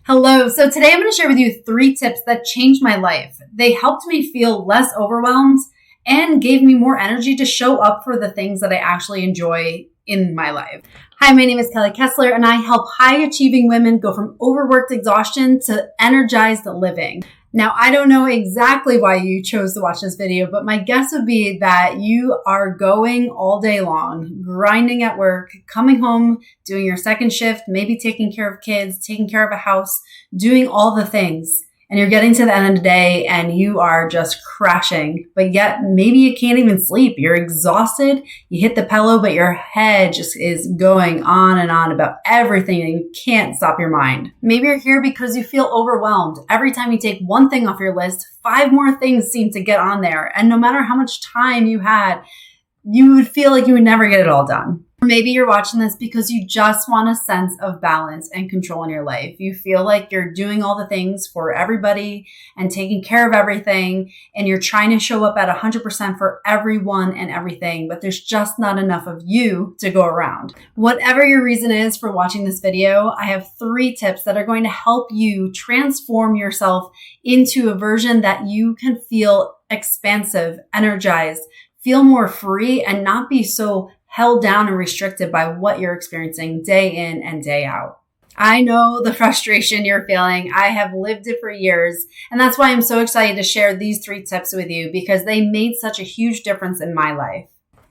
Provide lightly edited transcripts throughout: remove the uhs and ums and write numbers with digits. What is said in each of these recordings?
Hello. So today I'm going to share with you 3 tips that changed my life. They helped me feel less overwhelmed and gave me more energy to show up for the things that I actually enjoy in my life. Hi, my name is Kelly Kessler, and I help high achieving women go from overworked exhaustion to energized living. Now, I don't know exactly why you chose to watch this video, but my guess would be that you are going all day long, grinding at work, coming home, doing your second shift, maybe taking care of kids, taking care of a house, doing all the things. And you're getting to the end of the day and you are just crashing, but yet maybe you can't even sleep. You're exhausted. You hit the pillow, but your head just is going on and on about everything and you can't stop your mind. Maybe you're here because you feel overwhelmed. Every time you take one thing off your list, 5 more things seem to get on there. And no matter how much time you had, you would feel like you would never get it all done. Maybe you're watching this because you just want a sense of balance and control in your life. You feel like you're doing all the things for everybody and taking care of everything, and you're trying to show up at 100% for everyone and everything, but there's just not enough of you to go around. Whatever your reason is for watching this video, I have 3 tips that are going to help you transform yourself into a version that you can feel expansive, energized, feel more free, and not be so held down and restricted by what you're experiencing day in and day out. I know the frustration you're feeling. I have lived it for years, and that's why I'm so excited to share these 3 tips with you because they made such a huge difference in my life.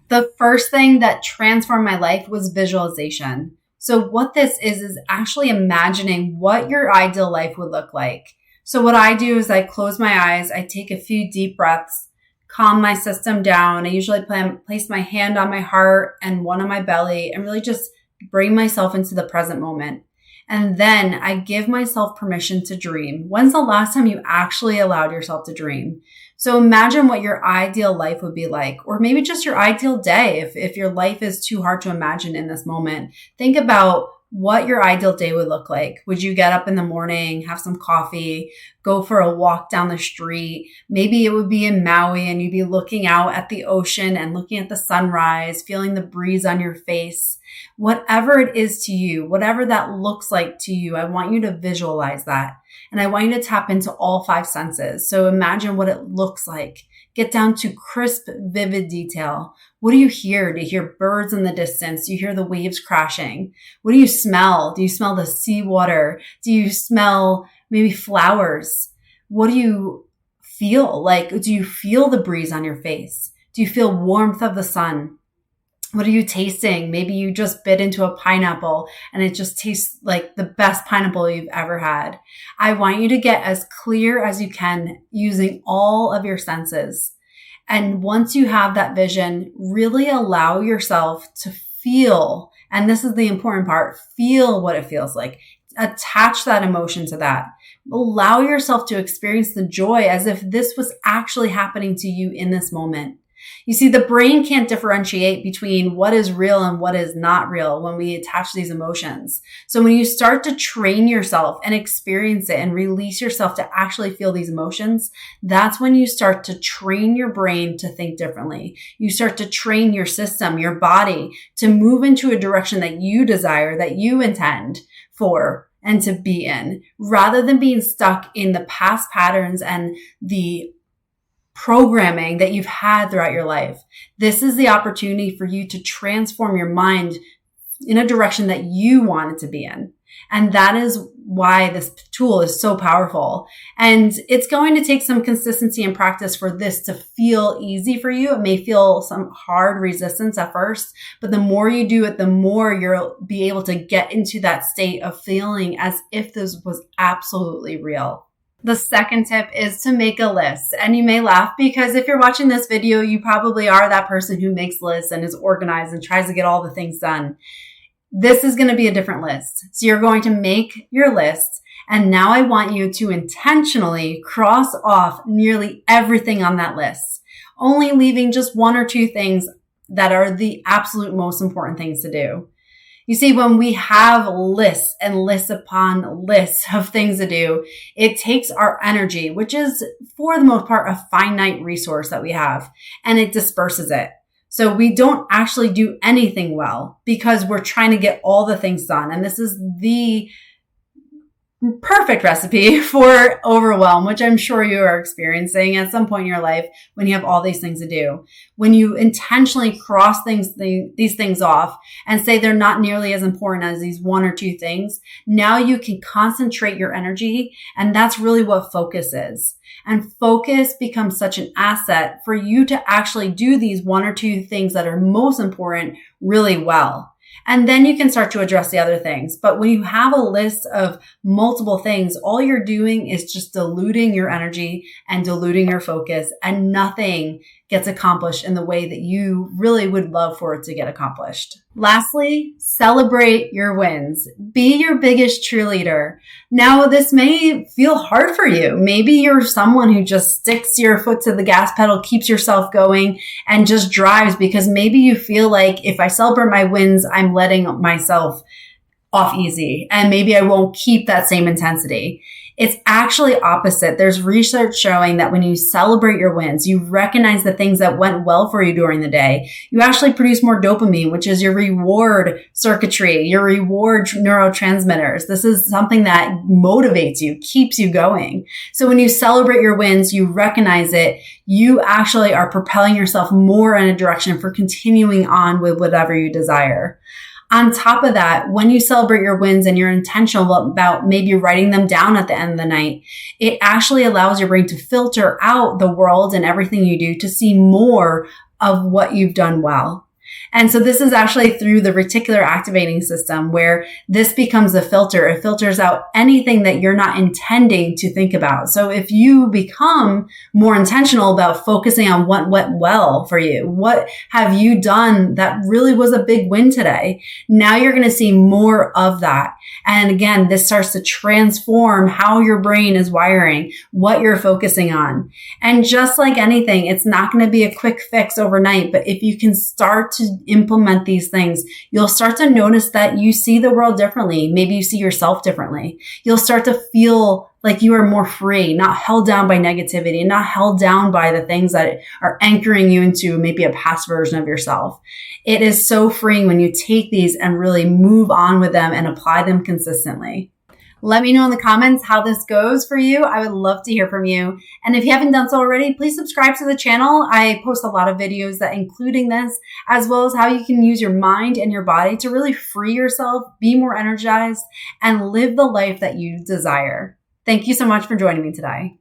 The first thing that transformed my life was visualization. So what this is actually imagining what your ideal life would look like. So what I do is I close my eyes, I take a few deep breaths, calm my system down. I usually place my hand on my heart and one on my belly and really just bring myself into the present moment. And then I give myself permission to dream. When's the last time you actually allowed yourself to dream? So imagine what your ideal life would be like, or maybe just your ideal day. If your life is too hard to imagine in this moment, think about what your ideal day would look like. Would you get up in the morning, have some coffee, go for a walk down the street? Maybe it would be in Maui and you'd be looking out at the ocean and looking at the sunrise, feeling the breeze on your face. Whatever it is to you, whatever that looks like to you, I want you to visualize that. And I want you to tap into all 5 senses. So imagine what it looks like. Get down to crisp, vivid detail. What do you hear? Do you hear birds in the distance? Do you hear the waves crashing? What do you smell? Do you smell the seawater? Do you smell maybe flowers? What do you feel? Do you feel the breeze on your face? Do you feel warmth of the sun? What are you tasting? Maybe you just bit into a pineapple and it just tastes like the best pineapple you've ever had. I want you to get as clear as you can using all of your senses. And once you have that vision, really allow yourself to feel, and this is the important part, feel what it feels like. Attach that emotion to that. Allow yourself to experience the joy as if this was actually happening to you in this moment. You see, the brain can't differentiate between what is real and what is not real when we attach these emotions. So when you start to train yourself and experience it and release yourself to actually feel these emotions, that's when you start to train your brain to think differently. You start to train your system, your body to move into a direction that you desire, that you intend for and to be in, rather than being stuck in the past patterns and the programming that you've had throughout your life. This is the opportunity for you to transform your mind in a direction that you want it to be in. And that is why this tool is so powerful. And it's going to take some consistency and practice for this to feel easy for you. It may feel some hard resistance at first, but the more you do it, the more you'll be able to get into that state of feeling as if this was absolutely real. The second tip is to make a list. And you may laugh because if you're watching this video, you probably are that person who makes lists and is organized and tries to get all the things done. This is going to be a different list. So you're going to make your list. And now I want you to intentionally cross off nearly everything on that list, only leaving just 1 or 2 things that are the absolute most important things to do. You see, when we have lists and lists upon lists of things to do, it takes our energy, which is for the most part a finite resource that we have, and it disperses it. So we don't actually do anything well because we're trying to get all the things done. And this is the perfect recipe for overwhelm, which I'm sure you are experiencing at some point in your life when you have all these things to do. When you intentionally cross these things off and say they're not nearly as important as these one or two things, now you can concentrate your energy. And that's really what focus is. And focus becomes such an asset for you to actually do these one or two things that are most important really well. And then you can start to address the other things. But when you have a list of multiple things, all you're doing is just diluting your energy and diluting your focus, and nothing gets accomplished in the way that you really would love for it to get accomplished. Lastly, celebrate your wins. Be your biggest cheerleader. Now, this may feel hard for you. Maybe you're someone who just sticks your foot to the gas pedal, keeps yourself going, and just drives because maybe you feel like if I celebrate my wins, I'm letting myself off easy, and maybe I won't keep that same intensity. It's actually opposite. There's research showing that when you celebrate your wins, you recognize the things that went well for you during the day, you actually produce more dopamine, which is your reward circuitry, your reward neurotransmitters. This is something that motivates you, keeps you going. So when you celebrate your wins, you recognize it, you actually are propelling yourself more in a direction for continuing on with whatever you desire. On top of that, when you celebrate your wins and you're intentional about maybe writing them down at the end of the night, it actually allows your brain to filter out the world and everything you do to see more of what you've done well. And so this is actually through the reticular activating system where this becomes a filter. It filters out anything that you're not intending to think about. So if you become more intentional about focusing on what went well for you, what have you done that really was a big win today? Now you're going to see more of that. And again, this starts to transform how your brain is wiring, what you're focusing on. And just like anything, it's not going to be a quick fix overnight, but if you can start to implement these things, you'll start to notice that you see the world differently. Maybe you see yourself differently. You'll start to feel like you are more free, not held down by negativity, not held down by the things that are anchoring you into maybe a past version of yourself. It is so freeing when you take these and really move on with them and apply them consistently. Let me know in the comments how this goes for you. I would love to hear from you. And if you haven't done so already, please subscribe to the channel. I post a lot of videos that including this, as well as how you can use your mind and your body to really free yourself, be more energized, and live the life that you desire. Thank you so much for joining me today.